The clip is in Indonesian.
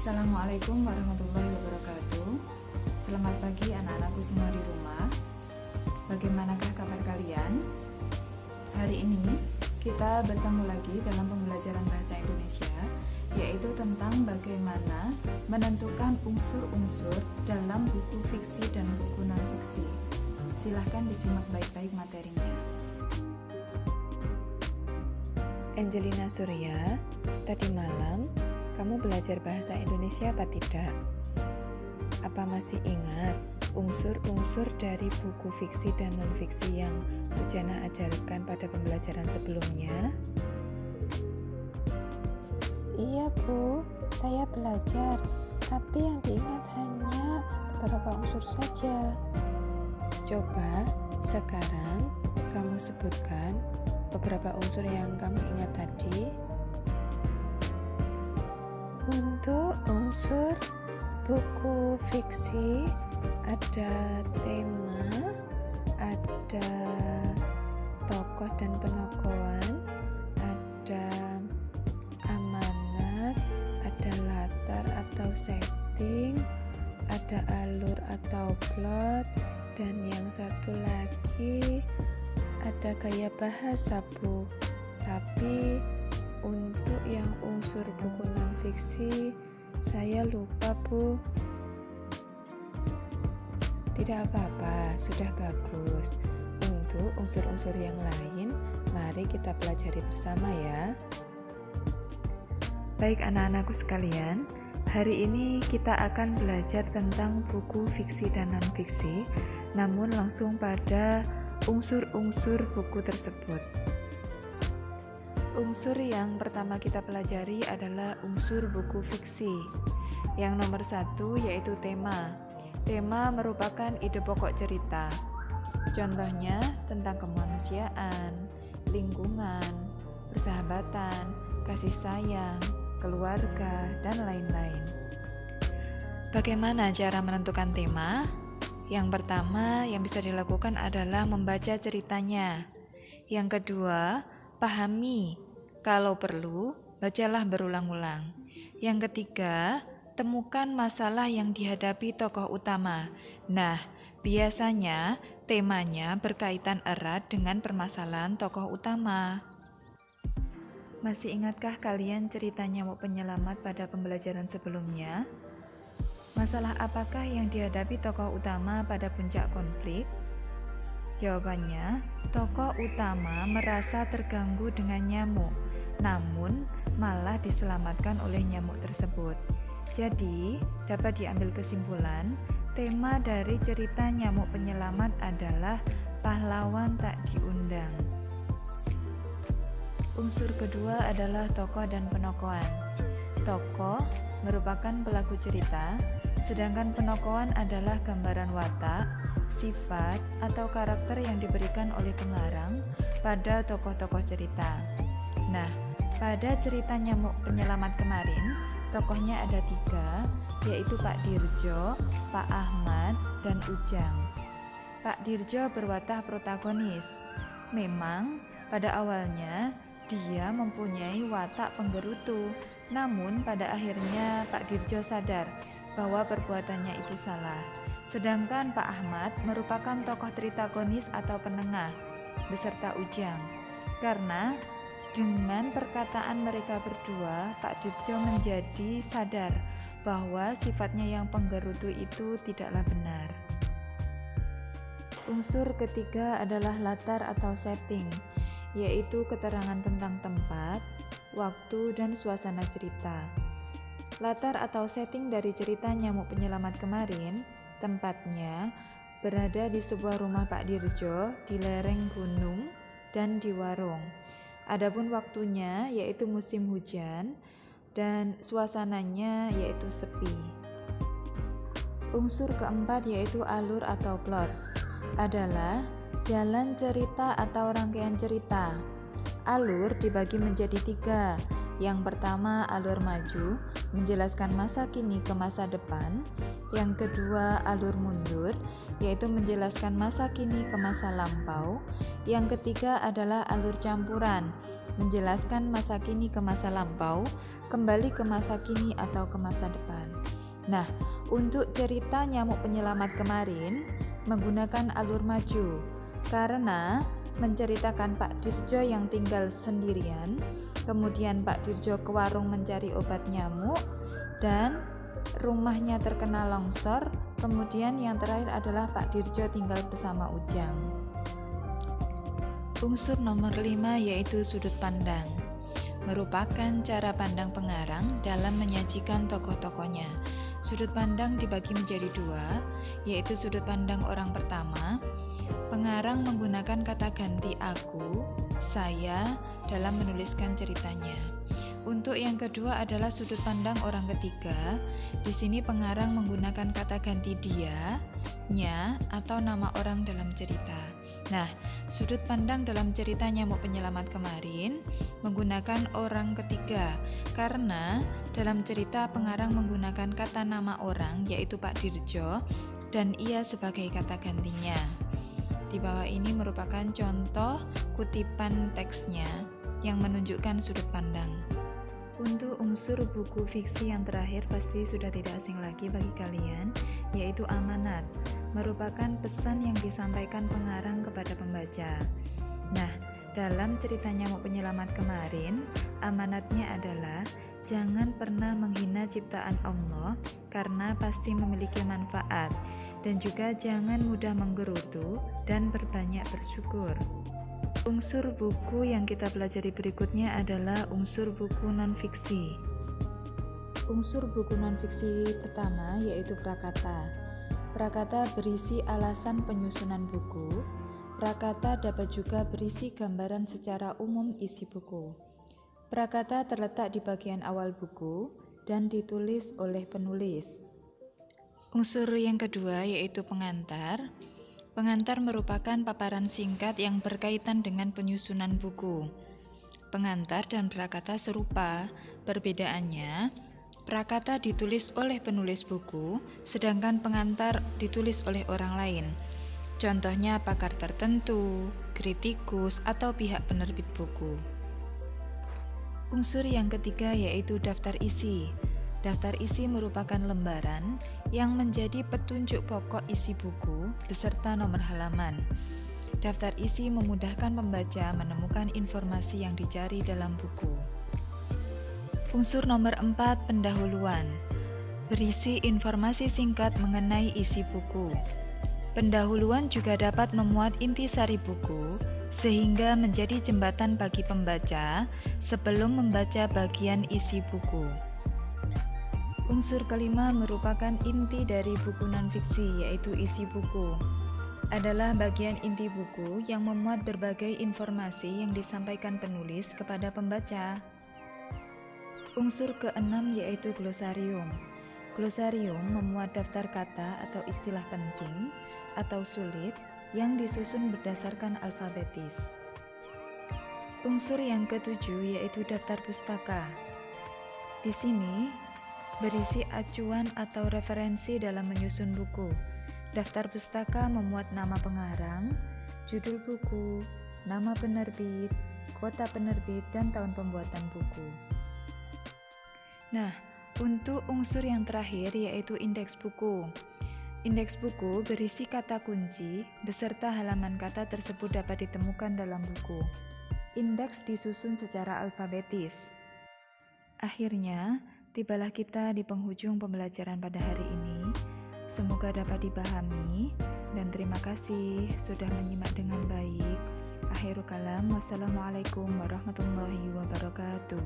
Assalamualaikum warahmatullahi wabarakatuh. Selamat pagi anak-anakku semua di rumah. Bagaimanakah kabar kalian? Hari ini kita bertemu lagi dalam pembelajaran bahasa Indonesia, yaitu tentang bagaimana menentukan unsur-unsur dalam buku fiksi dan buku non-fiksi. Silahkan disimak baik-baik materinya. Angelina Surya, tadi malam kamu belajar bahasa Indonesia apa tidak? Apa masih ingat unsur-unsur dari buku fiksi dan non-fiksi yang Bu Jana ajarkan pada pembelajaran sebelumnya? Iya Bu, saya belajar, tapi yang diingat hanya beberapa unsur saja. Coba sekarang kamu sebutkan beberapa unsur yang kamu ingat tadi. Untuk unsur buku fiksi ada tema, ada tokoh dan penokohan, ada amanat, ada latar atau setting, ada alur atau plot, dan yang satu lagi ada gaya bahasa Bu. Tapi untuk yang unsur buku non-fiksi saya lupa Bu. Tidak apa-apa, sudah bagus. Untuk unsur-unsur yang lain, mari kita pelajari bersama ya. Baik anak-anakku sekalian, hari ini kita akan belajar tentang buku fiksi dan non-fiksi, namun langsung pada unsur-unsur buku tersebut. Unsur yang pertama kita pelajari adalah unsur buku fiksi. Yang nomor 1 yaitu tema. Tema merupakan ide pokok cerita. Contohnya tentang kemanusiaan, lingkungan, persahabatan, kasih sayang, keluarga, dan lain-lain. Bagaimana cara menentukan tema? Yang pertama yang bisa dilakukan adalah membaca ceritanya. Yang kedua, pahami. Kalau perlu, bacalah berulang-ulang. Yang ketiga, temukan masalah yang dihadapi tokoh utama. Nah, biasanya temanya berkaitan erat dengan permasalahan tokoh utama. Masih ingatkah kalian cerita nyamuk penyelamat pada pembelajaran sebelumnya? Masalah apakah yang dihadapi tokoh utama pada puncak konflik? Jawabannya, tokoh utama merasa terganggu dengan nyamuk, namun malah diselamatkan oleh nyamuk tersebut. Jadi, dapat diambil kesimpulan, tema dari cerita nyamuk penyelamat adalah pahlawan tak diundang. Unsur kedua adalah tokoh dan penokohan. Tokoh merupakan pelaku cerita, sedangkan penokohan adalah gambaran watak, sifat, atau karakter yang diberikan oleh pengarang pada tokoh-tokoh cerita. Nah, pada cerita nyamuk penyelamat kemarin, tokohnya ada 3, yaitu Pak Dirjo, Pak Ahmad, dan Ujang. Pak Dirjo berwatak protagonis. Memang pada awalnya dia mempunyai watak penggerutu, namun pada akhirnya Pak Dirjo sadar bahwa perbuatannya itu salah. Sedangkan Pak Ahmad merupakan tokoh tritagonis atau penengah beserta Ujang. Karena dengan perkataan mereka berdua, Pak Dirjo menjadi sadar bahwa sifatnya yang penggerutu itu tidaklah benar. Unsur ketiga adalah latar atau setting, yaitu keterangan tentang tempat, waktu, dan suasana cerita. Latar atau setting dari cerita nyamuk penyelamat kemarin, tempatnya berada di sebuah rumah Pak Dirjo di lereng gunung dan di warung. Adapun waktunya yaitu musim hujan dan suasananya yaitu sepi. Unsur keempat yaitu alur atau plot adalah jalan cerita atau rangkaian cerita. Alur dibagi menjadi 3. Yang pertama alur maju, menjelaskan masa kini ke masa depan. Yang kedua alur mundur, yaitu menjelaskan masa kini ke masa lampau. Yang ketiga adalah alur campuran, menjelaskan masa kini ke masa lampau, kembali ke masa kini atau ke masa depan. Nah, untuk cerita Nyamuk Penyelamat kemarin menggunakan alur maju karena menceritakan Pak Dirjo yang tinggal sendirian, kemudian Pak Dirjo ke warung mencari obat nyamuk dan rumahnya terkena longsor, kemudian yang terakhir adalah Pak Dirjo tinggal bersama Ujang. Unsur nomor 5 yaitu sudut pandang. Merupakan cara pandang pengarang dalam menyajikan tokoh-tokohnya. Sudut pandang dibagi menjadi dua, yaitu sudut pandang orang pertama. Pengarang menggunakan kata ganti aku, saya dalam menuliskan ceritanya. Untuk yang kedua adalah sudut pandang orang ketiga. Di sini pengarang menggunakan kata ganti dia, nya, atau nama orang dalam cerita. Nah, sudut pandang dalam cerita Nyamuk Penyelamat kemarin menggunakan orang ketiga karena dalam cerita pengarang menggunakan kata nama orang yaitu Pak Dirjo dan ia sebagai kata gantinya. Di bawah ini merupakan contoh kutipan teksnya yang menunjukkan sudut pandang. Untuk unsur buku fiksi yang terakhir pasti sudah tidak asing lagi bagi kalian, yaitu amanat, merupakan pesan yang disampaikan pengarang kepada pembaca. Nah, dalam cerita Nyamuk Penyelamat kemarin, amanatnya adalah jangan pernah menghina ciptaan Allah karena pasti memiliki manfaat, dan juga jangan mudah menggerutu dan berbanyak bersyukur. Unsur buku yang kita pelajari berikutnya adalah unsur buku non-fiksi. Unsur buku non-fiksi pertama yaitu prakata. Prakata berisi alasan penyusunan buku. Prakata dapat juga berisi gambaran secara umum isi buku. Prakata terletak di bagian awal buku dan ditulis oleh penulis. Unsur yang kedua yaitu pengantar. Pengantar merupakan paparan singkat yang berkaitan dengan penyusunan buku. Pengantar dan prakata serupa, perbedaannya prakata ditulis oleh penulis buku, sedangkan pengantar ditulis oleh orang lain. Contohnya pakar tertentu, kritikus, atau pihak penerbit buku. Unsur yang ketiga yaitu daftar isi. Daftar isi merupakan lembaran yang menjadi petunjuk pokok isi buku beserta nomor halaman. Daftar isi memudahkan pembaca menemukan informasi yang dicari dalam buku. Unsur nomor 4, pendahuluan. Berisi informasi singkat mengenai isi buku. Pendahuluan juga dapat memuat intisari buku sehingga menjadi jembatan bagi pembaca sebelum membaca bagian isi buku. Unsur kelima merupakan inti dari buku non-fiksi, yaitu isi buku. Adalah bagian inti buku yang memuat berbagai informasi yang disampaikan penulis kepada pembaca. Unsur keenam yaitu glosarium. Glosarium memuat daftar kata atau istilah penting atau sulit yang disusun berdasarkan alfabetis. Unsur yang ketujuh yaitu daftar pustaka. Di sini berisi acuan atau referensi dalam menyusun buku. Daftar pustaka memuat nama pengarang, judul buku, nama penerbit, kota penerbit, dan tahun pembuatan buku. Nah, untuk unsur yang terakhir yaitu indeks buku. Indeks buku berisi kata kunci beserta halaman kata tersebut dapat ditemukan dalam buku. Indeks disusun secara alfabetis. Akhirnya, tibalah kita di penghujung pembelajaran pada hari ini. Semoga dapat dipahami dan terima kasih sudah menyimak dengan baik. Akhirul kalam, wassalamualaikum warahmatullahi wabarakatuh.